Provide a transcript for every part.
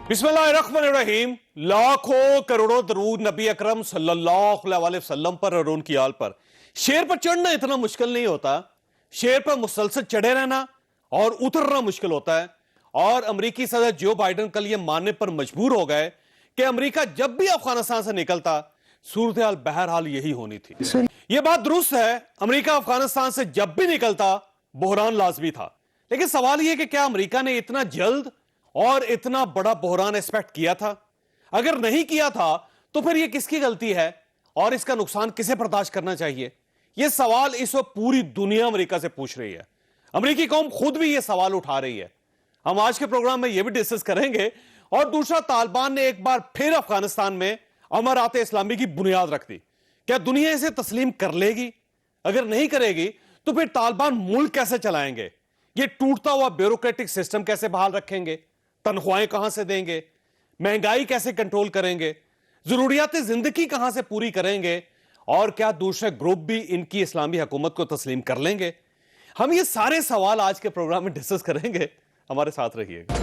बिस्मिल्लाहिर्रहमानिर्रहीम। लाखों करोड़ों दरूद नबी अकरम सल्लल्लाहु अलैहि वसल्लम पर और उनकी आल पर। शेर पर चढ़ना इतना मुश्किल नहीं होता, शेर पर मुसलसल चढ़े रहना और उतरना मुश्किल होता है। और अमेरिकी सदर जो बाइडेन कल ये मानने पर मजबूर हो गए कि अमेरिका जब भी अफगानिस्तान से निकलता सूरत हाल बहरहाल यही होनी थी। ये बात दुरुस्त है, अमेरिका अफगानिस्तान से जब भी निकलता बहरान लाजमी था, लेकिन सवाल यह कि क्या अमेरिका ने इतना जल्द और इतना बड़ा बहरान एक्सपेक्ट किया था? अगर नहीं किया था तो फिर यह किसकी गलती है और इसका नुकसान किसे बर्दाश्त करना चाहिए? यह सवाल इस वक्त पूरी दुनिया अमेरिका से पूछ रही है। अमेरिकी कौम खुद भी यह सवाल उठा रही है। हम आज के प्रोग्राम में यह भी डिस्कस करेंगे। और दूसरा, तालिबान ने एक बार फिर अफगानिस्तान में अमारात इस्लामी की बुनियाद रख दी। क्या दुनिया इसे तस्लीम कर लेगी? अगर नहीं करेगी तो फिर तालिबान मुल्क कैसे चलाएंगे? ये टूटता हुआ ब्यूरोक्रेटिक सिस्टम कैसे बहाल रखेंगे? तनख्वाहें कहां से देंगे? महंगाई कैसे कंट्रोल करेंगे? जरूरियात जिंदगी कहां से पूरी करेंगे? और क्या दूसरे ग्रुप भी इनकी इस्लामी हुकूमत को तस्लीम कर लेंगे? हम ये सारे सवाल आज के प्रोग्राम में डिस्कस करेंगे। हमारे साथ रहिएगा।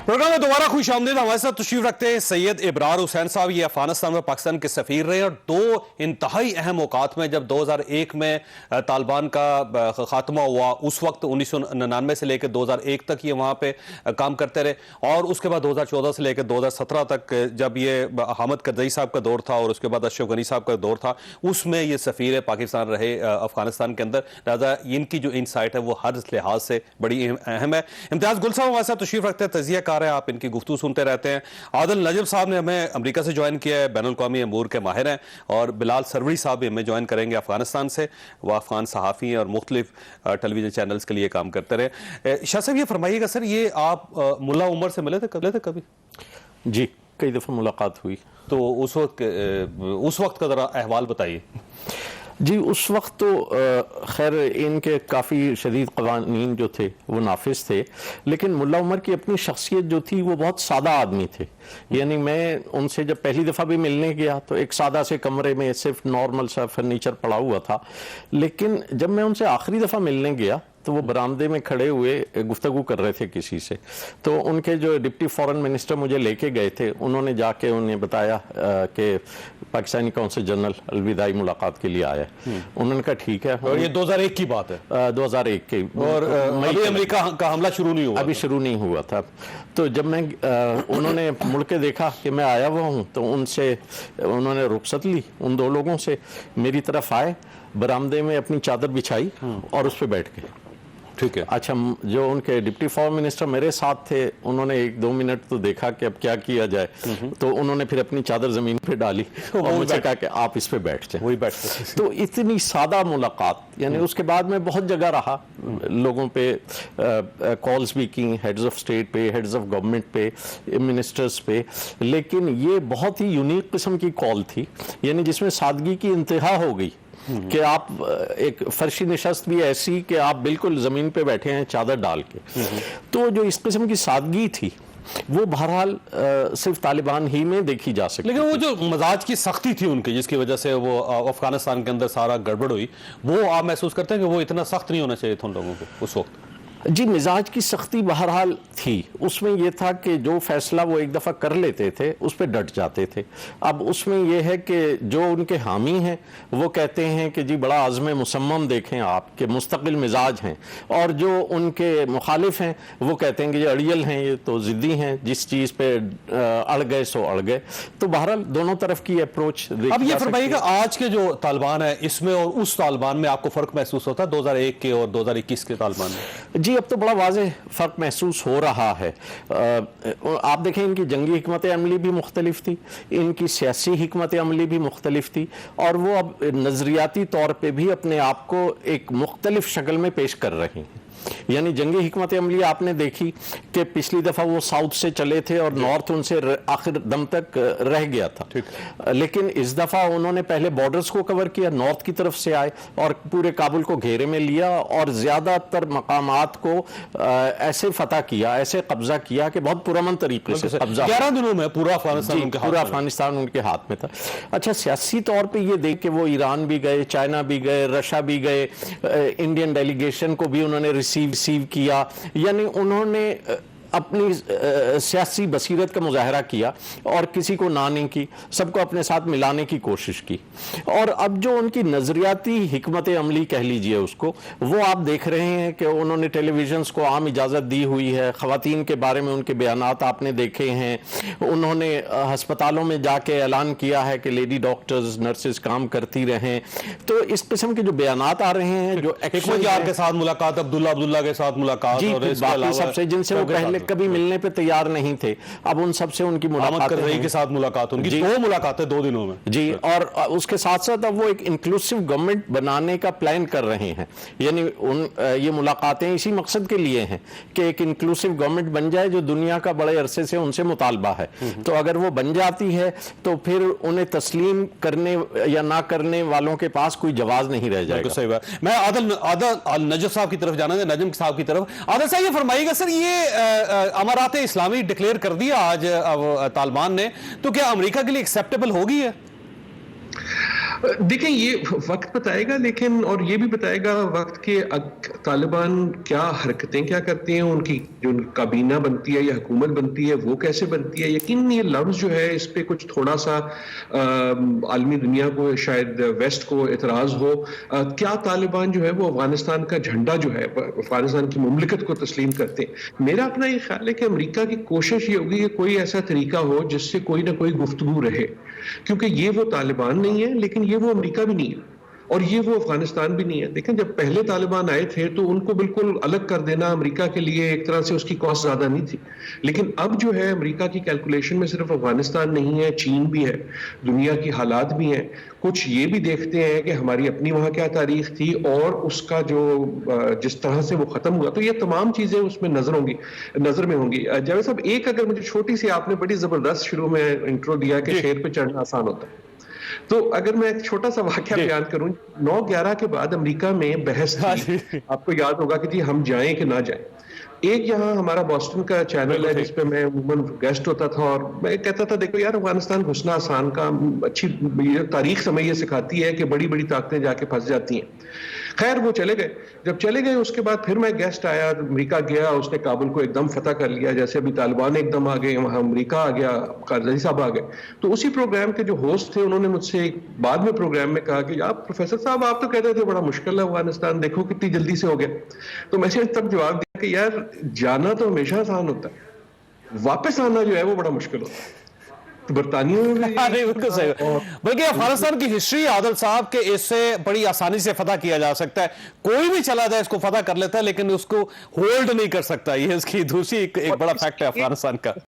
प्रोग्राम में दोबारा खुश आमदीद। हमारे साथ तशरीफ रखते हैं सैयद इब्रार हुसैन साहब। ये अफगानिस्तान में पाकिस्तान के सफीर रहे और दो इंतहाई अहम औकात में, जब 2001 में तालिबान का खात्मा हुआ उस वक्त 1999 से लेकर 2001 तक ये वहाँ पे काम करते रहे, और उसके बाद 2014 से लेकर 2017 तक जब ये हामिद करजई साहब का दौर था और उसके बाद अशरफ गनी साहब का दौर था, उसमें ये सफीर पाकिस्तान रहे अफगानिस्तान के अंदर। लिहाजा इनकी जो इनसाइट है वो हर लिहाज से बड़ी अहम है। इम्तियाज गुल साहब हमारे साथ तशरीफ रखते हैं, तजिया कार है, आप इनकी गुफ्तगू सुनते रहते हैं। आदिल नजब साहब ने हमें अमेरिका से ज्वाइन किया है, बैनुल अक़वामी अमूर के माहिर हैं। और बिलाल सरवरी साहब भी हमें ज्वाइन करेंगे अफगानिस्तान से, वो अफगान सहाफ़ी हैं और मुख्तलिफ टेलीविजन चैनल्स के लिए काम करते रहे। शाह साहब ये फरमाइएगा, सर ये आप मुल्ला उमर से मिले थे कभी? जी, कई दफ़ा मुलाकात हुई। तो उस वक्त का ज़रा अहवाल बताइए। जी, उस वक्त तो खैर इनके काफ़ी शदीद क़वानीन जो थे वो नाफिज थे, लेकिन मुल्ला उमर की अपनी शख्सियत जो थी वो बहुत सादा आदमी थे। यानी मैं उनसे जब पहली दफ़ा भी मिलने गया तो एक सादा से कमरे में सिर्फ नॉर्मल सा फर्नीचर पड़ा हुआ था, लेकिन जब मैं उनसे आखिरी दफ़ा मिलने गया तो वो बरामदे में खड़े हुए गुफ्तगू कर रहे थे किसी से। तो उनके जो डिप्टी फॉरेन मिनिस्टर मुझे लेके गए थे, उन्होंने जाके उन्हें बताया कि पाकिस्तानी कौंसल जनरल अलविदाई मुलाकात के लिए आया है। उन्होंने कहा ठीक है। और ये 2001 की बात है? 2001 की। और अभी अमेरिका का हमला शुरू नहीं हुआ? अभी शुरू नहीं हुआ था। तो जब मैं उन्होंने मुड़ के देखा कि मैं आया हुआ हूँ तो उन्होंने रुखसत ली उन दो लोगों से, मेरी तरफ आए, बरामदे में अपनी चादर बिछाई और उस पर बैठ गए। ठीक है। अच्छा, जो उनके डिप्टी फॉरेन मिनिस्टर मेरे साथ थे, उन्होंने 1-2 मिनट तो देखा कि अब क्या किया जाए, तो उन्होंने फिर अपनी चादर जमीन पे डाली और मुझे कहा कि आप इस पे बैठ जाए। वही बैठ गए। तो इतनी सादा मुलाकात, यानी उसके बाद मैं बहुत जगह रहा, लोगों पे कॉल्स भी की, हेड्स ऑफ स्टेट पे, हेड्स ऑफ गवर्नमेंट पे, मिनिस्टर्स पे, लेकिन ये बहुत ही यूनिक किस्म की कॉल थी, यानी जिसमें सादगी की इंतहा हो गई कि आप एक फर्शी नशस्त भी ऐसी कि आप बिल्कुल जमीन पे बैठे हैं चादर डाल के। तो जो इस किस्म की सादगी थी वो बहरहाल सिर्फ तालिबान ही में देखी जा सकती। लेकिन वो जो मजाज की सख्ती थी उनकी, जिसकी वजह से वो अफगानिस्तान के अंदर सारा गड़बड़ हुई, वो आप महसूस करते हैं कि वो इतना सख्त नहीं होना चाहिए था उन लोगों को उस वक्त? जी, मिजाज की सख्ती बहरहाल थी। उसमें यह था कि जो फैसला वो एक दफ़ा कर लेते थे उस पर डट जाते थे। अब उसमें यह है कि जो उनके हामी हैं वो कहते हैं कि जी बड़ा आज़म मुसम्मम देखें आप कि मुस्तकिल मिजाज हैं, और जो उनके मुखालिफ हैं वो कहते हैं कि ये अड़ियल हैं, ये तो ज़िद्दी हैं, जिस चीज़ पे अड़ गए सो अड़ गए। तो बहरहाल दोनों तरफ की अप्रोच। अब ये फरमाइएगा, आज के जो तालिबान है इसमें और उस तालिबान में आपको फ़र्क महसूस होता है 2001 के और 2021 के तालिबान में? जी, अब तो बड़ा वाज़ेह फ़र्क महसूस हो रहा है। आप देखें, इनकी जंगी हिकमत अमली भी मुख्तलिफ थी, इनकी सियासी हिकमत अमली भी मुख्तलिफ थी, और वो अब नज़रियाती तौर पे भी अपने आप को एक मुख्तलिफ शक्ल में पेश कर रही हैं। यानी जंगी हिकमत अमली आपने देखी कि पिछली दफ़ा वो साउथ से चले थे और नॉर्थ उनसे आखिर दम तक रह गया था, लेकिन इस दफ़ा उन्होंने पहले बॉर्डर्स को कवर किया, नॉर्थ की तरफ से आए और पूरे काबुल को घेरे में लिया और ज़्यादातर मकामात को ऐसे फतह किया, ऐसे कब्जा किया कि बहुत पुरअमन तरीके से कब्जा। 11 दिनों में पूरा अफगानिस्तान उनके हाथ में था। अच्छा, सियासी तौर पर ये देख के वो ईरान भी गए, चाइना भी गए, रशिया भी गए, इंडियन डेलीगेशन को भी उन्होंने रिसीव किया, यानी उन्होंने अपनी सियासी बसीरत का मुजाहरा किया और किसी को ना नहीं की, सबको अपने साथ मिलाने की कोशिश की। और अब जो उनकी नज़रियाती हिकमत अमली कह लीजिए उसको, वो आप देख रहे हैं कि उन्होंने टेलीविजन्स को आम इजाज़त दी हुई है, ख़वातीन के बारे में उनके बयानात आपने देखे हैं, उन्होंने हस्पतालों में जाके ऐलान किया है कि लेडी डॉक्टर्स नर्सेज काम करती रहें। तो इस किस्म के जो बयानात आ रहे हैं, जो एक्शन के साथ मुलाकात, अब्दुल्ला के साथ मुलाकात, जी, और तो बाकी सबसे जिनसे वो पहले कभी मिलने पे तैयार नहीं थे, अब उन सबसे उनकी मुलाकात के साथ मुलाकात, उनकी 2 मुलाकातें 2 दिनों में जी। और उसके साथ साथ अब वो एक इंक्लूसिव गवर्नमेंट बनाने का प्लान कर रहे हैं, यानी ये मुलाकातें इसी मकसद के लिए हैं कि एक इंक्लूसिव गवर्नमेंट बन जाए, जो दुनिया का बड़े अरसे से उनसे मुतालबा है। तो अगर वो बन जाती है तो फिर उन्हें तस्लीम करने या ना करने वालों के पास कोई जवाब नहीं रह जाएगा। सही बात। मैं आदिल नजर साहब की तरफ जाना है, नजम साहब की तरफ। आदिल साहब, ये फरमाइएगा सर, ये अमारात इस्लामी डिक्लेयर कर दिया आज तालिबान ने, तो क्या अमेरिका के लिए एक्सेप्टेबल होगी है? देखें, ये वक्त बताएगा, लेकिन और ये भी बताएगा वक्त के तालिबान क्या हरकतें क्या करते हैं, उनकी जो काबीना बनती है या हुकूमत बनती है वो कैसे बनती है। यकीन ये लफ्ज़ जो है, इस पे कुछ थोड़ा सा आलमी दुनिया को, शायद वेस्ट को एतराज़ हो। क्या तालिबान जो है वो अफगानिस्तान का झंडा जो है, अफगानिस्तान की मुमलिकत को तस्लीम करते हैं। मेरा अपना ये ख्याल है कि अमेरिका की कोशिश ये होगी कि कोई ऐसा तरीका हो जिससे कोई ना कोई गुफ्तगू रहे, क्योंकि ये वो तालिबान नहीं है, लेकिन ये वो अमेरिका भी नहीं है, और ये वो अफगानिस्तान भी नहीं है। देखें, जब पहले तालिबान आए थे तो उनको बिल्कुल अलग कर देना अमेरिका के लिए एक तरह से उसकी कॉस्ट ज्यादा नहीं थी, लेकिन अब जो है अमेरिका की कैलकुलेशन में सिर्फ अफगानिस्तान नहीं है, चीन भी है, दुनिया की हालात भी हैं। कुछ ये भी देखते हैं कि हमारी अपनी वहाँ क्या तारीख थी और उसका जो जिस तरह से वो खत्म हुआ, तो ये तमाम चीजें उसमें नजर में होंगी। जावेद साहब, एक अगर मुझे छोटी सी, आपने बड़ी जबरदस्त शुरू में इंट्रो दिया कि शेर पे चढ़ना आसान होता है, तो अगर मैं एक छोटा सा वाकया बयान करूं, 9/11 के बाद अमेरिका में बहस थी, आपको याद होगा कि जी हम जाएं कि ना जाएं। एक यहाँ हमारा बॉस्टन का चैनल है जिसपे मैं अमूमन गेस्ट होता था, और मैं कहता था देखो यार, अफगानिस्तान घुसना आसान का, अच्छी तारीख समय ये सिखाती है कि बड़ी बड़ी ताकतें जाके फंस जाती हैं। खैर वो चले गए, जब चले गए उसके बाद फिर मैं गेस्ट आया, अमेरिका गया, उसने काबुल को एकदम फतह कर लिया, जैसे अभी तालिबान एकदम आ गए, वहाँ अमेरिका आ गया, कारज़ई साहब आ गए। तो उसी प्रोग्राम के जो होस्ट थे उन्होंने मुझसे बाद में प्रोग्राम में कहा कि आप प्रोफेसर साहब, आप तो कहते थे बड़ा मुश्किल है अफगानिस्तान, देखो कितनी जल्दी से हो गया। तो मैंने तब जवाब दिया कि यार, जाना तो हमेशा आसान होता है, वापस आना जो है वो बड़ा मुश्किल होता है। बरतानिया में नहीं, बिल्कुल सही। बल्कि अफगानिस्तान की हिस्ट्री आदिल साहब के इससे बड़ी आसानी से फतह किया जा सकता है, कोई भी चला जाए इसको फतह कर लेता है, लेकिन उसको होल्ड नहीं कर सकता। ये इसकी दूसरी एक बड़ा फैक्ट है अफगानिस्तान का।